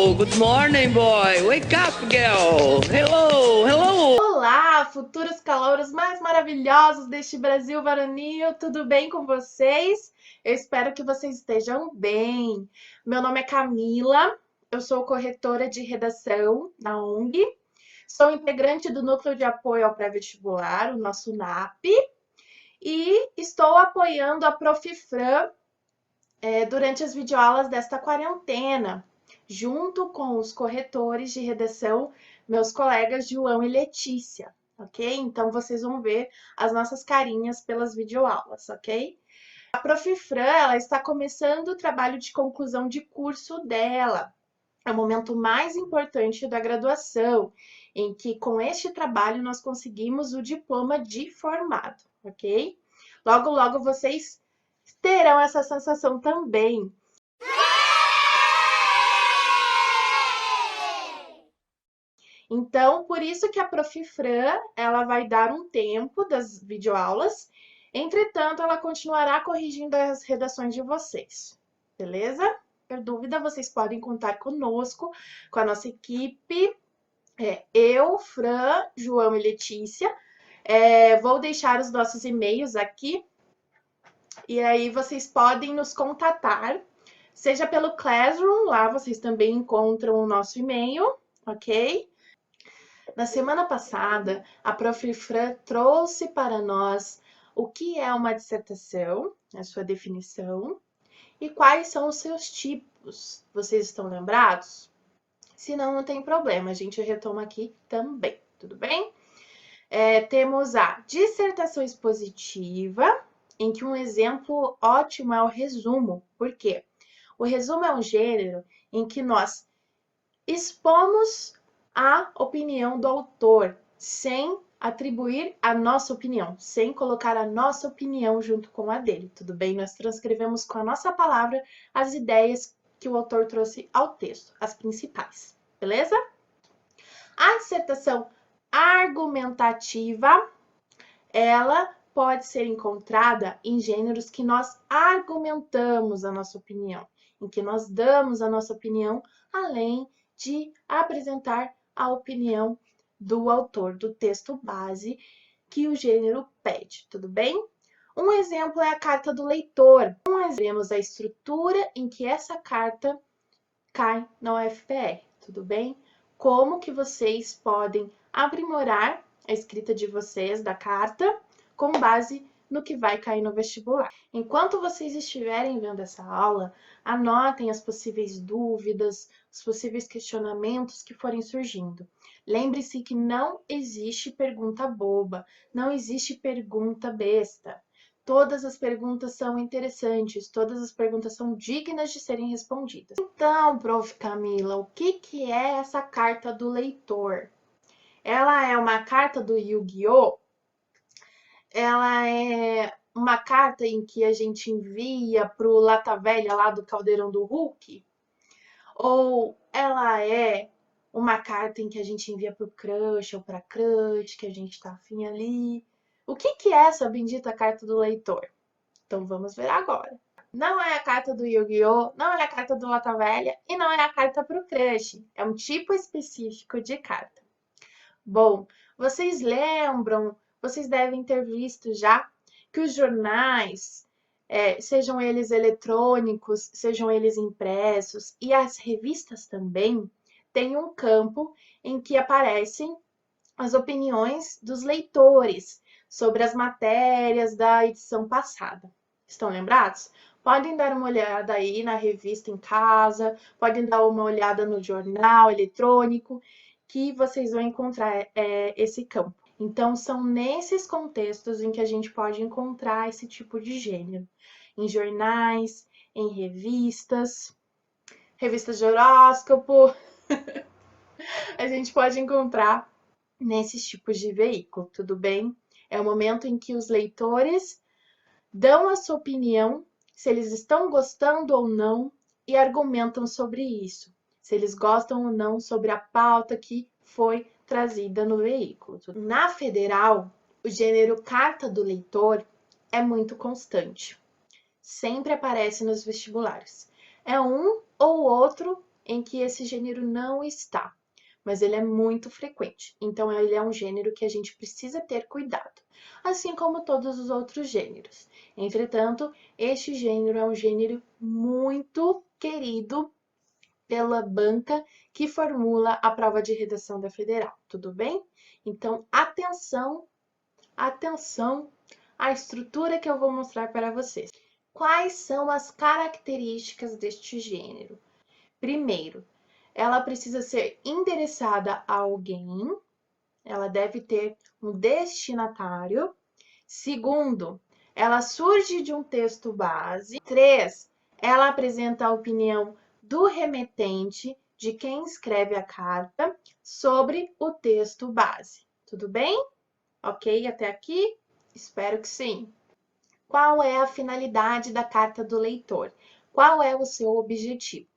Oh, good morning, boy. Wake up, girl. Hello, hello. Olá, futuros calouros mais maravilhosos deste Brasil varonil, tudo bem com vocês? Eu espero que vocês estejam bem. Meu nome é Camila, eu sou corretora de redação na ONG, sou integrante do Núcleo de Apoio ao Pré-Vestibular, o nosso NAP, e estou apoiando a Prof. Fran durante as videoaulas desta quarentena, junto com os corretores de redação, meus colegas João e Letícia, ok? Então, vocês vão ver as nossas carinhas pelas videoaulas, ok? A Prof. Fran, ela está começando o trabalho de conclusão de curso dela. É o momento mais importante da graduação, em que com este trabalho nós conseguimos o diploma de formado, ok? Logo, logo vocês terão essa sensação também. Então, por isso que a Prof. Fran, ela vai dar um tempo das videoaulas, entretanto, ela continuará corrigindo as redações de vocês, beleza? Qualquer dúvida, vocês podem contar conosco, com a nossa equipe, eu, Fran, João e Letícia. Vou deixar os nossos e-mails aqui, e aí vocês podem nos contatar, seja pelo Classroom, lá vocês também encontram o nosso e-mail, ok? Na semana passada, a Prof. Fran trouxe para nós o que é uma dissertação, a sua definição, e quais são os seus tipos. Vocês estão lembrados? Se não, não tem problema, a gente retoma aqui também, tudo bem? Temos a dissertação expositiva, em que um exemplo ótimo é o resumo. Por quê? O resumo é um gênero em que nós expomos a opinião do autor, sem atribuir a nossa opinião, sem colocar a nossa opinião junto com a dele, tudo bem? Nós transcrevemos com a nossa palavra as ideias que o autor trouxe ao texto, as principais, beleza? A dissertação argumentativa, ela pode ser encontrada em gêneros que nós argumentamos a nossa opinião, em que nós damos a nossa opinião, além de apresentar a opinião do autor, do texto base que o gênero pede, tudo bem? Um exemplo é a carta do leitor. Veremos a estrutura em que essa carta cai na UFPR, tudo bem? Como que vocês podem aprimorar a escrita de vocês da carta com base no que vai cair no vestibular. Enquanto vocês estiverem vendo essa aula, anotem as possíveis dúvidas, os possíveis questionamentos que forem surgindo. Lembre-se que não existe pergunta boba, não existe pergunta besta. Todas as perguntas são interessantes, todas as perguntas são dignas de serem respondidas. Então, Prof. Camila, o que é essa carta do leitor? Ela é uma carta do Yu-Gi-Oh! Ela é uma carta em que a gente envia para o Lata Velha lá do Caldeirão do Hulk? Ou ela é uma carta em que a gente envia para o crush ou para a crush, que a gente está afim ali? O que é essa bendita carta do leitor? Então vamos ver agora. Não é a carta do Yu-Gi-Oh!, não é a carta do Lata Velha e não é a carta para o crush. É um tipo específico de carta. Bom, vocês lembram, vocês devem ter visto já que os jornais, sejam eles eletrônicos, sejam eles impressos, e as revistas também, têm um campo em que aparecem as opiniões dos leitores sobre as matérias da edição passada. Estão lembrados? Podem dar uma olhada aí na revista em casa, podem dar uma olhada no jornal eletrônico, que vocês vão encontrar esse campo. Então, são nesses contextos em que a gente pode encontrar esse tipo de gênero. Em jornais, em revistas de horóscopo, a gente pode encontrar nesses tipos de veículo, tudo bem? É o momento em que os leitores dão a sua opinião, se eles estão gostando ou não, e argumentam sobre isso, se eles gostam ou não sobre a pauta que foi trazida no veículo. Na federal, o gênero carta do leitor é muito constante. Sempre aparece nos vestibulares. É um ou outro em que esse gênero não está, mas ele é muito frequente. Então, ele é um gênero que a gente precisa ter cuidado, assim como todos os outros gêneros. Entretanto, este gênero é um gênero muito querido pela banca que formula a prova de redação da Federal, tudo bem? Então, atenção, atenção à estrutura que eu vou mostrar para vocês. Quais são as características deste gênero? Primeiro, ela precisa ser endereçada a alguém, ela deve ter um destinatário. Segundo, ela surge de um texto base. 3, ela apresenta a opinião do remetente, de quem escreve a carta, sobre o texto base. Tudo bem? Ok até aqui? Espero que sim. Qual é a finalidade da carta do leitor? Qual é o seu objetivo?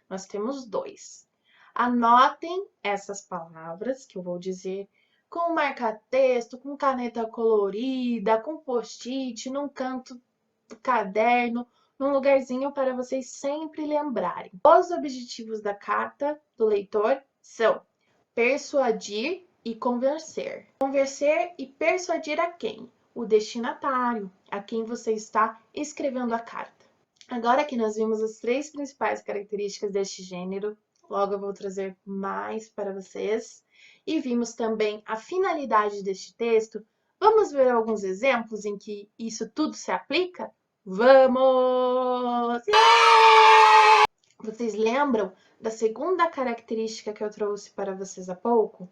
Nós temos 2. Anotem essas palavras que eu vou dizer com marca-texto, com caneta colorida, com post-it, num canto do caderno, num lugarzinho para vocês sempre lembrarem. Os objetivos da carta do leitor são persuadir e convencer. Convencer e persuadir a quem? O destinatário, a quem você está escrevendo a carta. Agora que nós vimos as 3 principais características deste gênero, logo eu vou trazer mais para vocês, e vimos também a finalidade deste texto, vamos ver alguns exemplos em que isso tudo se aplica? Vamos! Vocês lembram da segunda característica que eu trouxe para vocês há pouco?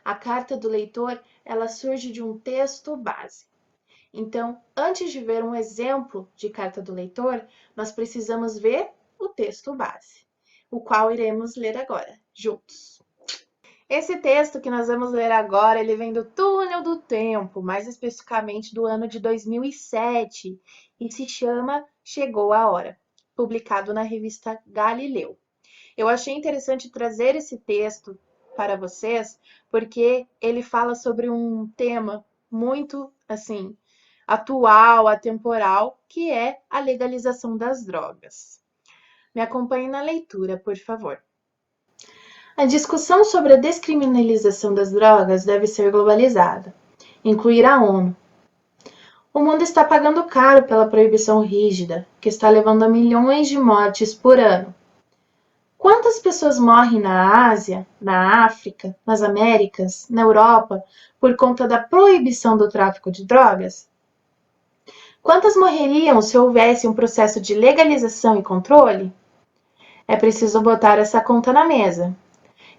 A carta do leitor, ela surge de um texto base. Então, antes de ver um exemplo de carta do leitor, nós precisamos ver o texto base, o qual iremos ler agora, juntos. Esse texto que nós vamos ler agora, ele vem do Túnel do Tempo, mais especificamente do ano de 2007, e se chama Chegou a Hora, publicado na revista Galileu. Eu achei interessante trazer esse texto para vocês, porque ele fala sobre um tema muito, assim, atual, atemporal, que é a legalização das drogas. Me acompanhe na leitura, por favor. A discussão sobre a descriminalização das drogas deve ser globalizada, incluir a ONU. O mundo está pagando caro pela proibição rígida, que está levando a milhões de mortes por ano. Quantas pessoas morrem na Ásia, na África, nas Américas, na Europa, por conta da proibição do tráfico de drogas? Quantas morreriam se houvesse um processo de legalização e controle? É preciso botar essa conta na mesa.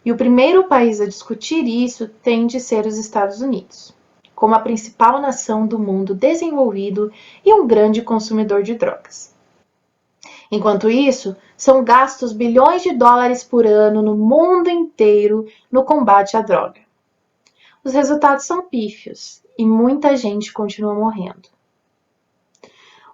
E o primeiro país a discutir isso tem de ser os Estados Unidos, como a principal nação do mundo desenvolvido e um grande consumidor de drogas. Enquanto isso, são gastos bilhões de dólares por ano no mundo inteiro no combate à droga. Os resultados são pífios e muita gente continua morrendo.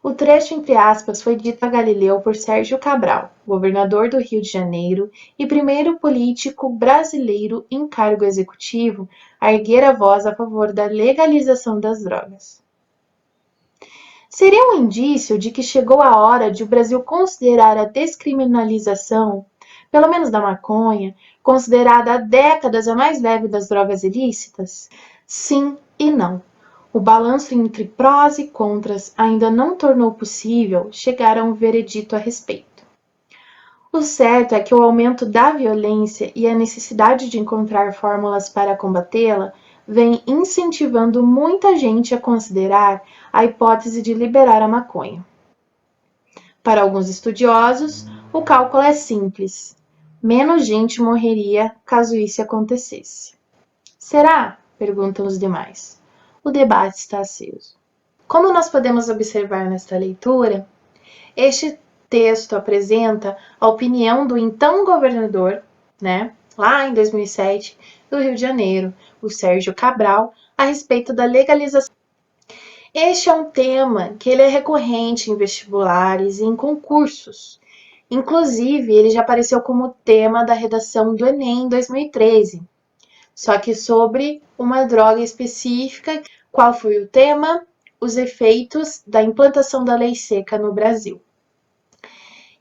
O trecho entre aspas foi dito a Galileu por Sérgio Cabral, governador do Rio de Janeiro e primeiro político brasileiro em cargo executivo a erguer a voz a favor da legalização das drogas. Seria um indício de que chegou a hora de o Brasil considerar a descriminalização, pelo menos da maconha, considerada há décadas a mais leve das drogas ilícitas? Sim e não. O balanço entre prós e contras ainda não tornou possível chegar a um veredito a respeito. O certo é que o aumento da violência e a necessidade de encontrar fórmulas para combatê-la vem incentivando muita gente a considerar a hipótese de liberar a maconha. Para alguns estudiosos, o cálculo é simples. Menos gente morreria caso isso acontecesse. Será? Perguntam os demais. O debate está aceso. Como nós podemos observar nesta leitura, este texto apresenta a opinião do então governador, lá em 2007, do Rio de Janeiro, o Sérgio Cabral, a respeito da legalização. Este é um tema que ele é recorrente em vestibulares e em concursos. Inclusive, ele já apareceu como tema da redação do Enem em 2013. Só que sobre uma droga específica. Qual foi o tema? Os efeitos da implantação da lei seca no Brasil.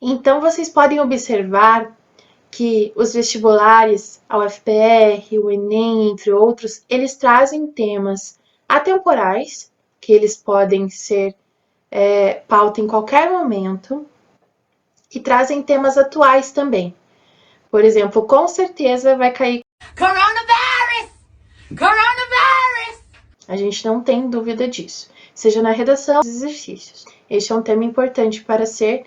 Então, vocês podem observar que os vestibulares, a UFPR, o Enem, entre outros, eles trazem temas atemporais, que eles podem ser pauta em qualquer momento, e trazem temas atuais também. Por exemplo, com certeza vai cair Coronavirus! Coronavirus! A gente não tem dúvida disso. Seja na redação ou nos exercícios. Este é um tema importante para ser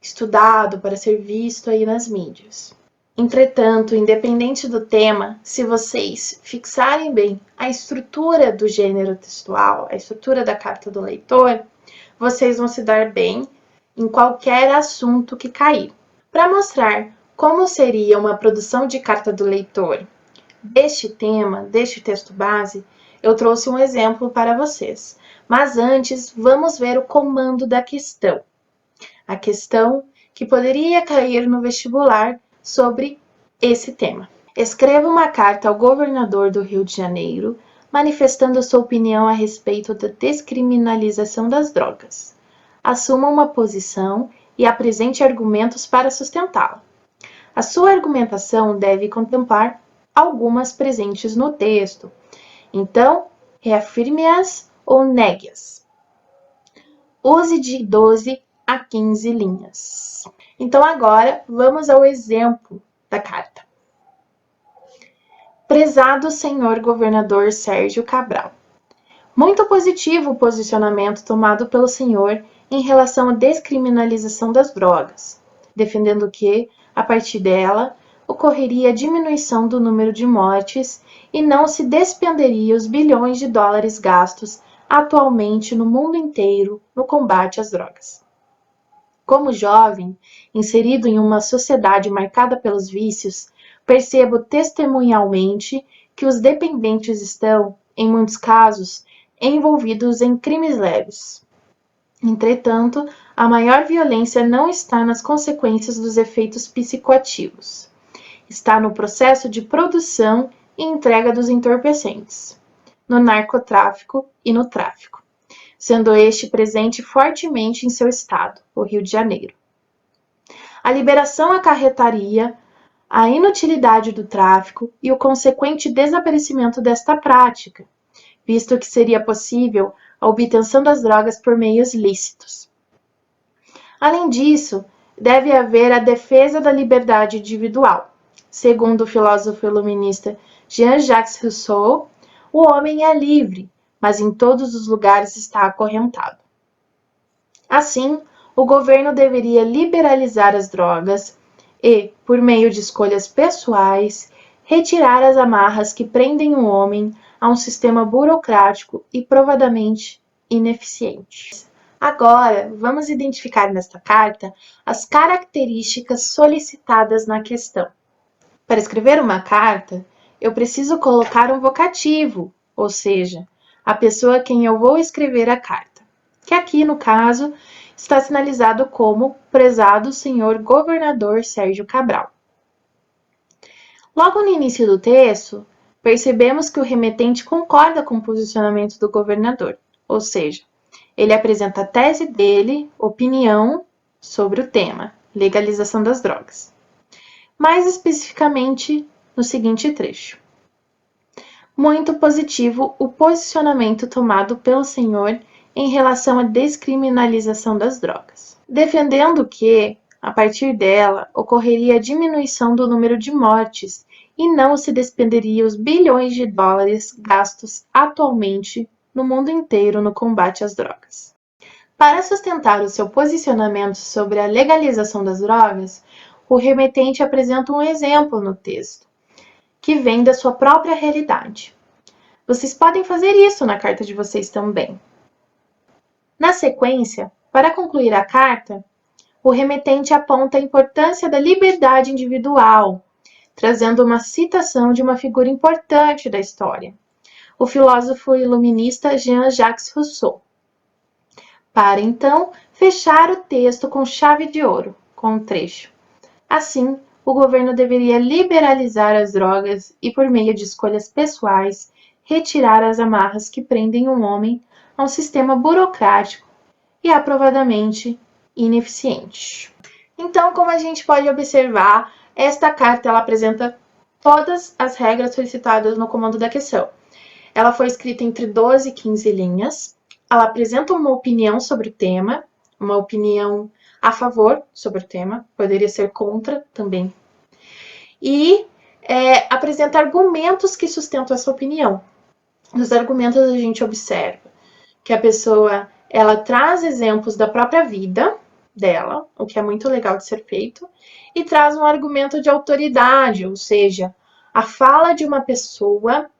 estudado, para ser visto aí nas mídias. Entretanto, independente do tema, se vocês fixarem bem a estrutura do gênero textual, a estrutura da carta do leitor, vocês vão se dar bem em qualquer assunto que cair. Para mostrar como seria uma produção de carta do leitor deste tema, deste texto base, eu trouxe um exemplo para vocês. Mas antes, vamos ver o comando da questão. A questão que poderia cair no vestibular sobre esse tema. Escreva uma carta ao governador do Rio de Janeiro, manifestando sua opinião a respeito da descriminalização das drogas. Assuma uma posição e apresente argumentos para sustentá-la. A sua argumentação deve contemplar algumas presentes no texto. Então, reafirme-as ou negue-as. Use de 12 a 15 linhas. Então, agora, vamos ao exemplo da carta. Prezado senhor governador Sérgio Cabral, muito positivo o posicionamento tomado pelo senhor em relação à descriminalização das drogas, defendendo que, a partir dela, ocorreria a diminuição do número de mortes e não se despenderia os bilhões de dólares gastos atualmente no mundo inteiro no combate às drogas. Como jovem, inserido em uma sociedade marcada pelos vícios, percebo testemunhalmente que os dependentes estão, em muitos casos, envolvidos em crimes leves. Entretanto, a maior violência não está nas consequências dos efeitos psicoativos. Está no processo de produção e entrega dos entorpecentes, no narcotráfico e no tráfico, sendo este presente fortemente em seu estado, o Rio de Janeiro. A liberação acarretaria a inutilidade do tráfico e o consequente desaparecimento desta prática, visto que seria possível a obtenção das drogas por meios lícitos. Além disso, deve haver a defesa da liberdade individual. Segundo o filósofo iluminista Jean-Jacques Rousseau, o homem é livre, mas em todos os lugares está acorrentado. Assim, o governo deveria liberalizar as drogas e, por meio de escolhas pessoais, retirar as amarras que prendem o homem a um sistema burocrático e provadamente ineficiente. Agora, vamos identificar nesta carta as características solicitadas na questão. Para escrever uma carta, eu preciso colocar um vocativo, ou seja, a pessoa a quem eu vou escrever a carta, que aqui, no caso, está sinalizado como prezado senhor governador Sérgio Cabral. Logo no início do texto, percebemos que o remetente concorda com o posicionamento do governador, ou seja, ele apresenta a tese dele, opinião sobre o tema, legalização das drogas. Mais especificamente no seguinte trecho. Muito positivo o posicionamento tomado pelo senhor em relação à descriminalização das drogas, defendendo que, a partir dela, ocorreria a diminuição do número de mortes e não se despenderia os bilhões de dólares gastos atualmente no mundo inteiro no combate às drogas. Para sustentar o seu posicionamento sobre a legalização das drogas, o remetente apresenta um exemplo no texto, que vem da sua própria realidade. Vocês podem fazer isso na carta de vocês também. Na sequência, para concluir a carta, o remetente aponta a importância da liberdade individual, trazendo uma citação de uma figura importante da história, o filósofo iluminista Jean-Jacques Rousseau. Para, então, fechar o texto com chave de ouro, com um trecho. Assim, o governo deveria liberalizar as drogas e, por meio de escolhas pessoais, retirar as amarras que prendem um homem a um sistema burocrático e aprovadamente ineficiente. Então, como a gente pode observar, Esta carta ela apresenta todas as regras solicitadas no comando da questão. Ela foi escrita entre 12 e 15 linhas. Ela apresenta uma opinião sobre o tema, uma opinião a favor sobre o tema, poderia ser contra também. E apresenta argumentos que sustentam essa opinião. Nos argumentos a gente observa que a pessoa ela traz exemplos da própria vida dela, o que é muito legal de ser feito, e traz um argumento de autoridade, ou seja, a fala de uma pessoa,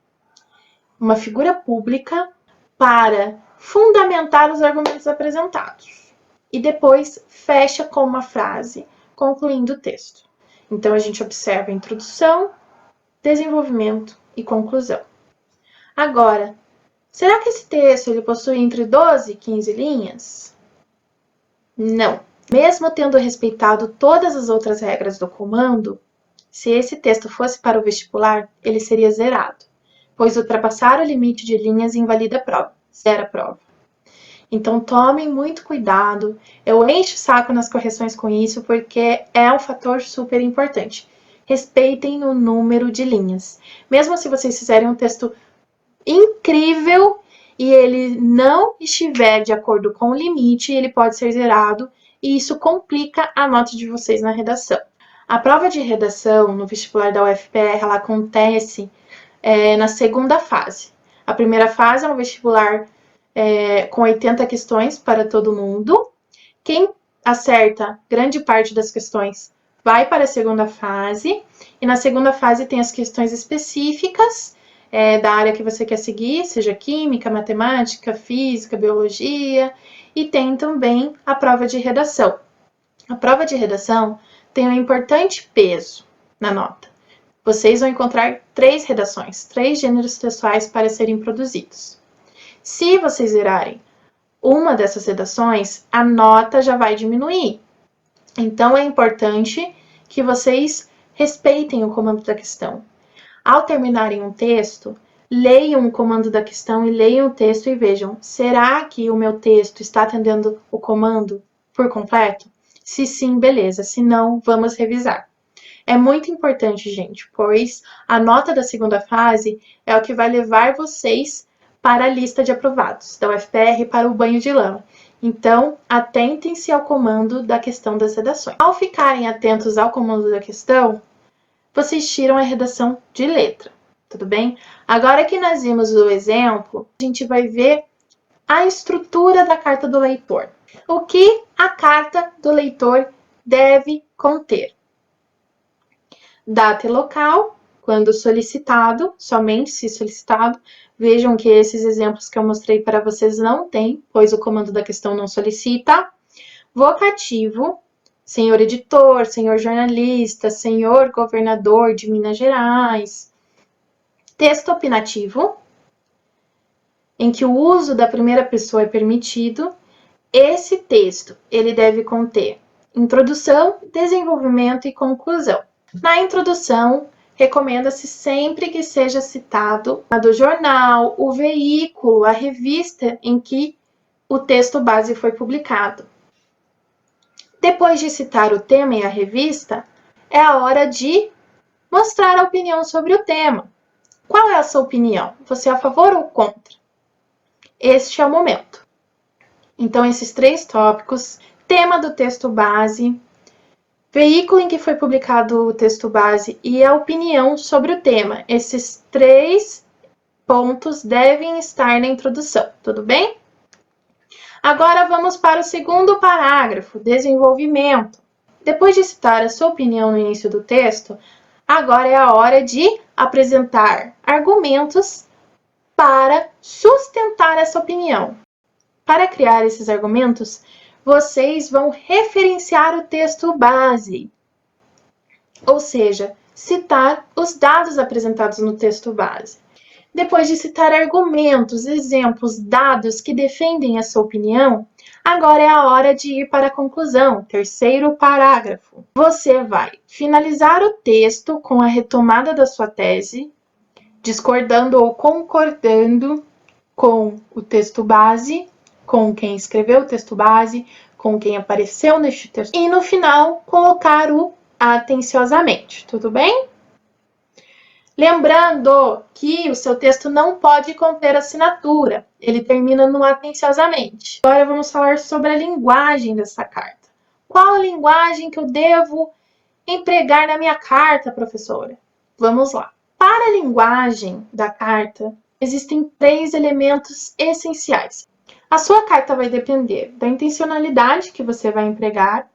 uma figura pública, para fundamentar os argumentos apresentados. E depois fecha com uma frase, concluindo o texto. Então, a gente observa a introdução, desenvolvimento e conclusão. Agora, será que esse texto ele possui entre 12 e 15 linhas? Não. Mesmo tendo respeitado todas as outras regras do comando, se esse texto fosse para o vestibular, ele seria zerado, pois ultrapassar o limite de linhas invalida a prova, zera a prova. Então, tomem muito cuidado. Eu encho o saco nas correções com isso, porque é um fator super importante. Respeitem o número de linhas. Mesmo se vocês fizerem um texto incrível e ele não estiver de acordo com o limite, ele pode ser zerado e isso complica a nota de vocês na redação. A prova de redação no vestibular da UFPR ela acontece na segunda fase. A primeira fase é um vestibular com 80 questões para todo mundo. Quem acerta grande parte das questões vai para a segunda fase. E na segunda fase tem as questões específicas da área que você quer seguir, seja química, matemática, física, biologia. E tem também a prova de redação. A prova de redação tem um importante peso na nota. Vocês vão encontrar 3 redações, 3 gêneros textuais para serem produzidos. Se vocês zerarem uma dessas redações, a nota já vai diminuir. Então, é importante que vocês respeitem o comando da questão. Ao terminarem um texto, leiam o comando da questão e leiam o texto e vejam, será que o meu texto está atendendo o comando por completo? Se sim, beleza. Se não, vamos revisar. É muito importante, gente, pois a nota da segunda fase é o que vai levar vocês para a lista de aprovados da UFPR para o banho de lama. Então, atentem-se ao comando da questão das redações. Ao ficarem atentos ao comando da questão, vocês tiram a redação de letra, tudo bem? Agora que nós vimos o exemplo, a gente vai ver a estrutura da carta do leitor. O que a carta do leitor deve conter? Data e local, quando solicitado, somente se solicitado. Vejam que esses exemplos que eu mostrei para vocês não tem, pois o comando da questão não solicita. Vocativo, senhor editor, senhor jornalista, senhor governador de Minas Gerais. Texto opinativo, em que o uso da primeira pessoa é permitido. Esse texto, ele deve conter introdução, desenvolvimento e conclusão. Na introdução, recomenda-se sempre que seja citado a do jornal, o veículo, a revista em que o texto base foi publicado. Depois de citar o tema e a revista, é a hora de mostrar a opinião sobre o tema. Qual é a sua opinião? Você é a favor ou contra? Este é o momento. Então, esses 3 tópicos, tema do texto base, veículo em que foi publicado o texto base e a opinião sobre o tema. Esses 3 pontos devem estar na introdução, tudo bem? Agora vamos para o segundo parágrafo, desenvolvimento. Depois de citar a sua opinião no início do texto, agora é a hora de apresentar argumentos para sustentar essa opinião. Para criar esses argumentos, vocês vão referenciar o texto base, ou seja, citar os dados apresentados no texto base. Depois de citar argumentos, exemplos, dados que defendem a sua opinião, agora é a hora de ir para a conclusão, terceiro parágrafo. Você vai finalizar o texto com a retomada da sua tese, discordando ou concordando com o texto base, com quem escreveu o texto base, com quem apareceu neste texto. E no final, colocar o atenciosamente, tudo bem? Lembrando que o seu texto não pode conter assinatura, ele termina no atenciosamente. Agora vamos falar sobre a linguagem dessa carta. Qual a linguagem que eu devo empregar na minha carta, professora? Vamos lá. Para a linguagem da carta, existem 3 elementos essenciais. A sua carta vai depender da intencionalidade que você vai empregar,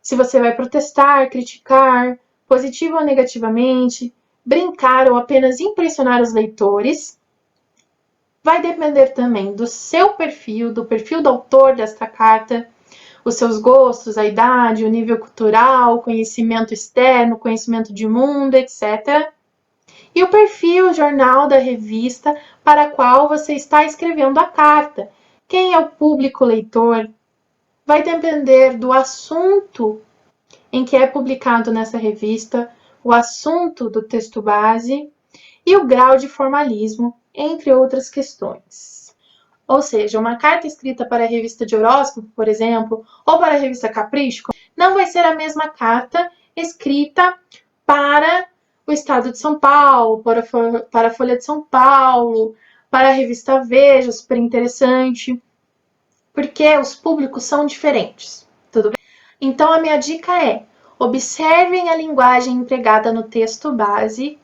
se você vai protestar, criticar, positivo ou negativamente, brincar ou apenas impressionar os leitores. Vai depender também do seu perfil, do perfil do autor desta carta, os seus gostos, a idade, o nível cultural, conhecimento externo, conhecimento de mundo, etc. E o perfil jornal da revista para a qual você está escrevendo a carta. Quem é o público leitor? Vai depender do assunto em que é publicado nessa revista, o assunto do texto base e o grau de formalismo, entre outras questões. Ou seja, uma carta escrita para a revista de horóscopo, por exemplo, ou para a revista Capricho, não vai ser a mesma carta escrita para o Estado de São Paulo, para a Folha de São Paulo, para a revista Veja, super interessante, porque os públicos são diferentes, tudo bem? Então, a minha dica é: observem a linguagem empregada no texto base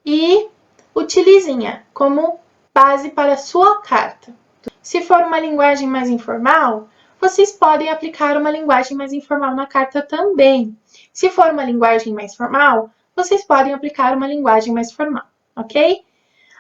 e utilizem-a como base para a sua carta. Se for uma linguagem mais informal, vocês podem aplicar uma linguagem mais informal na carta também. Se for uma linguagem mais formal, vocês podem aplicar uma linguagem mais formal, ok?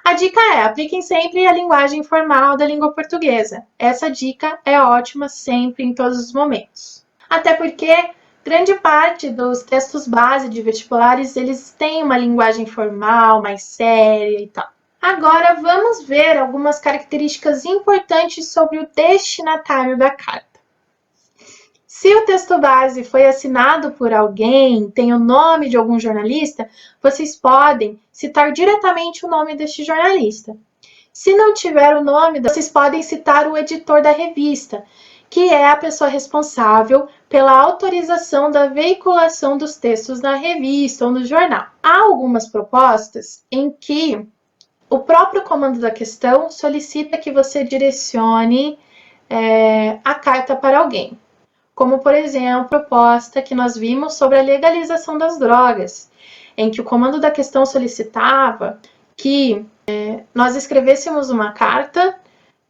A dica é: apliquem sempre a linguagem formal da língua portuguesa. Essa dica é ótima sempre, em todos os momentos. Até porque grande parte dos textos base de vestibulares, eles têm uma linguagem formal, mais séria e tal. Agora vamos ver algumas características importantes sobre o destinatário da carta. Se o texto base foi assinado por alguém, tem o nome de algum jornalista, vocês podem citar diretamente o nome deste jornalista. Se não tiver o nome, vocês podem citar o editor da revista, que é a pessoa responsável pela autorização da veiculação dos textos na revista ou no jornal. Há algumas propostas em que o próprio comando da questão solicita que você direcione a carta para alguém. Como, por exemplo, a proposta que nós vimos sobre a legalização das drogas, em que o comando da questão solicitava que nós escrevêssemos uma carta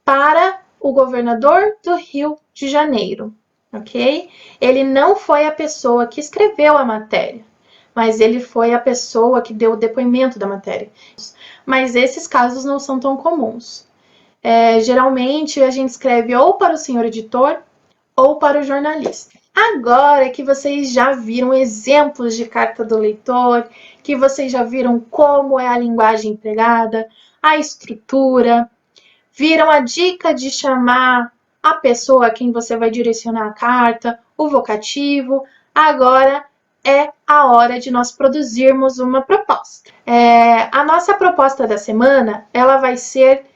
para o governador do Rio de Janeiro, ok? Ele não foi a pessoa que escreveu a matéria, mas ele foi a pessoa que deu o depoimento da matéria. Mas esses casos não são tão comuns. Geralmente a gente escreve ou para o senhor editor ou para o jornalista. Agora que vocês já viram exemplos de carta do leitor, que vocês já viram como é a linguagem empregada, a estrutura, viram a dica de chamar a pessoa a quem você vai direcionar a carta, o vocativo, agora é a hora de nós produzirmos uma proposta. A nossa proposta da semana, ela vai ser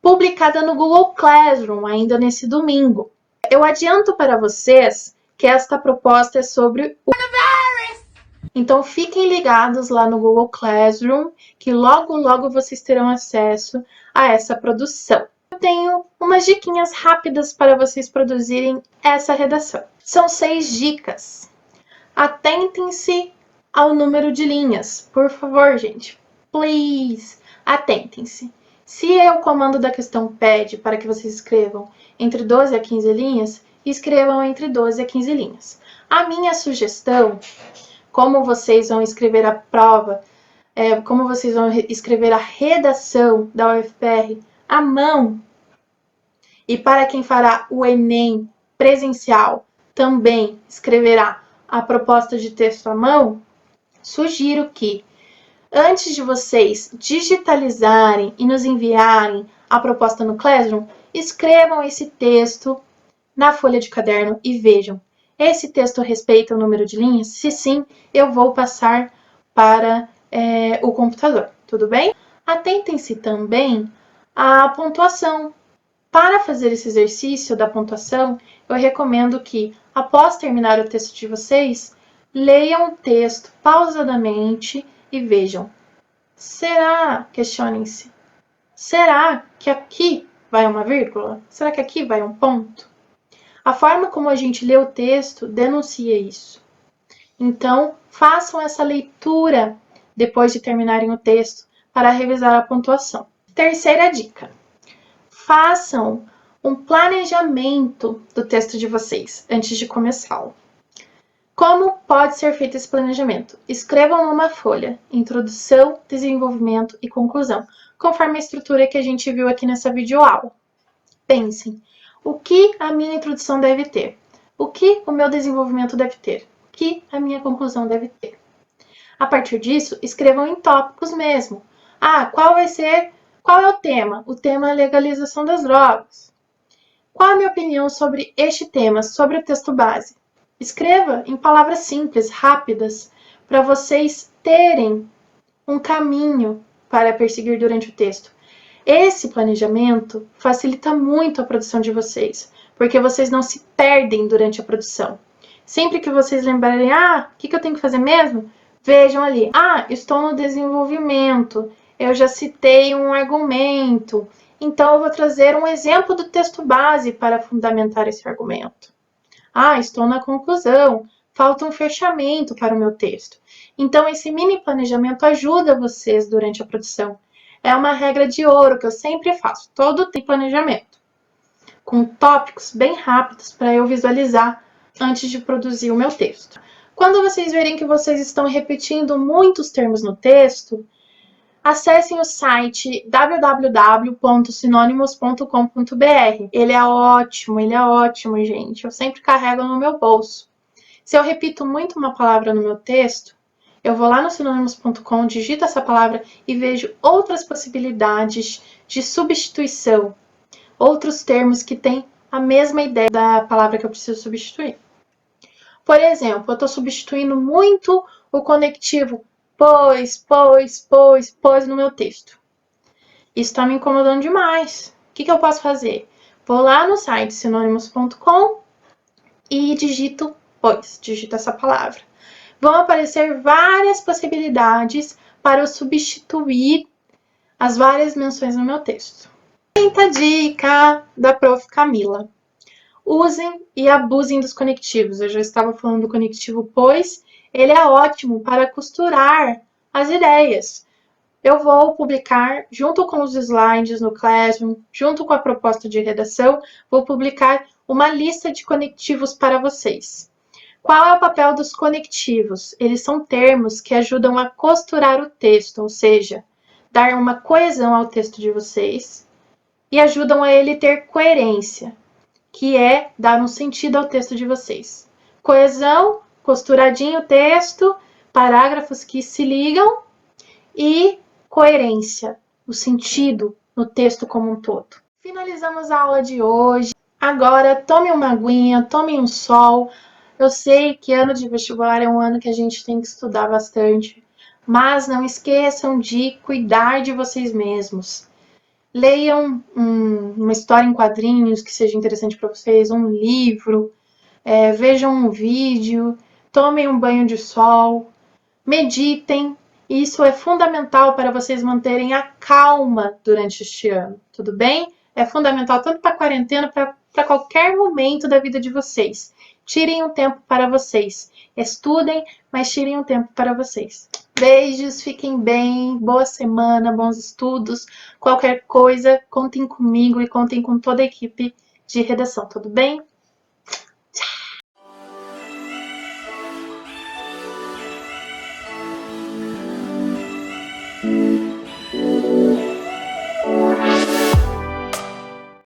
publicada no Google Classroom ainda nesse domingo. Eu adianto para vocês que esta proposta é sobre o coronavirus. Então fiquem ligados lá no Google Classroom, que logo logo vocês terão acesso a essa produção. Eu tenho umas diquinhas rápidas para vocês produzirem essa redação. São 6 dicas. Atentem-se ao número de linhas, por favor, gente. Please, atentem-se. Se o comando da questão pede para que vocês escrevam entre 12 a 15 linhas, escrevam entre 12 a 15 linhas. A minha sugestão, como vocês vão escrever a prova, como vocês vão escrever a redação da UFPR à mão, e para quem fará o Enem presencial também escreverá a proposta de texto à mão, sugiro que, antes de vocês digitalizarem e nos enviarem a proposta no Classroom, escrevam esse texto na folha de caderno e vejam. Esse texto respeita o número de linhas? Se sim, eu vou passar para o computador, tudo bem? Atentem-se também à pontuação. Para fazer esse exercício da pontuação, eu recomendo que, após terminar o texto de vocês, Leiam o texto pausadamente e vejam. Será, questionem-se, será que aqui vai uma vírgula? Será que aqui vai um ponto? A forma como a gente lê o texto denuncia isso. Então, façam essa leitura depois de terminarem o texto para revisar a pontuação. Terceira dica. Façam um planejamento do texto de vocês antes de começá-lo. Como pode ser feito esse planejamento? Escrevam numa folha, introdução, desenvolvimento e conclusão, conforme a estrutura que a gente viu aqui nessa videoaula. Pensem, o que a minha introdução deve ter? O que o meu desenvolvimento deve ter? O que a minha conclusão deve ter? A partir disso, escrevam em tópicos mesmo. Qual é o tema? O tema é a legalização das drogas. Qual a minha opinião sobre este tema, sobre o texto base? Escreva em palavras simples, rápidas, para vocês terem um caminho para perseguir durante o texto. Esse planejamento facilita muito a produção de vocês, porque vocês não se perdem durante a produção. Sempre que vocês lembrarem, o que eu tenho que fazer mesmo? Vejam ali, estou no desenvolvimento, eu já citei um argumento, então eu vou trazer um exemplo do texto base para fundamentar esse argumento. Estou na conclusão, falta um fechamento para o meu texto. Então, esse mini planejamento ajuda vocês durante a produção. É uma regra de ouro que eu sempre faço, todo tipo de planejamento, com tópicos bem rápidos para eu visualizar antes de produzir o meu texto. Quando vocês verem que vocês estão repetindo muitos termos no texto, acessem o site www.sinonimos.com.br. Ele é ótimo, gente. Eu sempre carrego no meu bolso. Se eu repito muito uma palavra no meu texto, eu vou lá no sinonimos.com, digito essa palavra e vejo outras possibilidades de substituição, outros termos que têm a mesma ideia da palavra que eu preciso substituir. Por exemplo, eu estou substituindo muito o conectivo pois no meu texto. Isso está me incomodando demais. O que eu posso fazer? Vou lá no site sinonimos.com e digito pois, digito essa palavra. Vão aparecer várias possibilidades para eu substituir as várias menções no meu texto. Quinta dica da Prof. Camila. Usem e abusem dos conectivos. Eu já estava falando do conectivo pois. Ele é ótimo para costurar as ideias. Eu vou publicar, junto com os slides no Classroom, junto com a proposta de redação, vou publicar uma lista de conectivos para vocês. Qual é o papel dos conectivos? Eles são termos que ajudam a costurar o texto, ou seja, dar uma coesão ao texto de vocês e ajudam a ele ter coerência, que é dar um sentido ao texto de vocês. Coesão, costuradinho o texto, parágrafos que se ligam e coerência, o sentido no texto como um todo. Finalizamos a aula de hoje. Agora, tome uma aguinha, tome um sol. Eu sei que ano de vestibular é um ano que a gente tem que estudar bastante, mas não esqueçam de cuidar de vocês mesmos. Leiam uma história em quadrinhos que seja interessante para vocês, um livro, vejam um vídeo, tomem um banho de sol, meditem. Isso é fundamental para vocês manterem a calma durante este ano, tudo bem? É fundamental tanto para a quarentena, para qualquer momento da vida de vocês. Tirem um tempo para vocês. Estudem, mas tirem um tempo para vocês. Beijos, fiquem bem, boa semana, bons estudos. Qualquer coisa, contem comigo e contem com toda a equipe de redação, tudo bem?